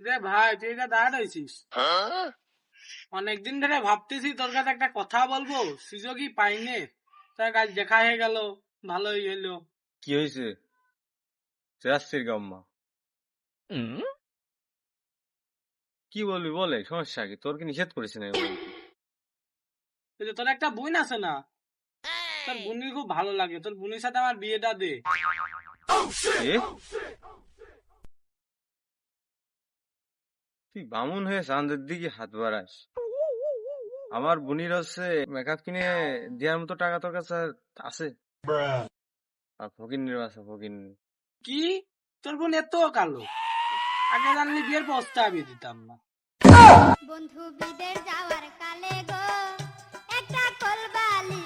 রে ভাই, তুই এটা দাঁড়াইছিস? অনেকদিন ধরে ভাবতেছি তোর কাছে একটা কথা বলবো, সুযোগই পাইনে। তার কাজ দেখা হয়ে গেল, ভালোই হইলো। কি হয়েছে? যাচ্ছির গাম্মা কি বলবি বলে, সমস্যা কি? তোর কি নিষেধ করেছে না এই যে তোর একটা বোন আছে না, তোর বোনের খুব ভালো লাগে, তোর বোনের সাথে আমার বিয়েটা দে। এ? তুই বামুন হয়ে চাঁদের দিকে হাত বাড়াস? আমার বোনির হচ্ছে মেকআপ কিনে দেওয়ার মতো টাকা তোর কাছে আছে? আর ফকিন্নির আছে, ফকিন্নি। কি? তোর বোন এত কালো? আগে জানলে বিয়ের প্রস্তাবই দিতাম না। বন্ধু বিদের যাওয়ার কালে গো একটা কলবালি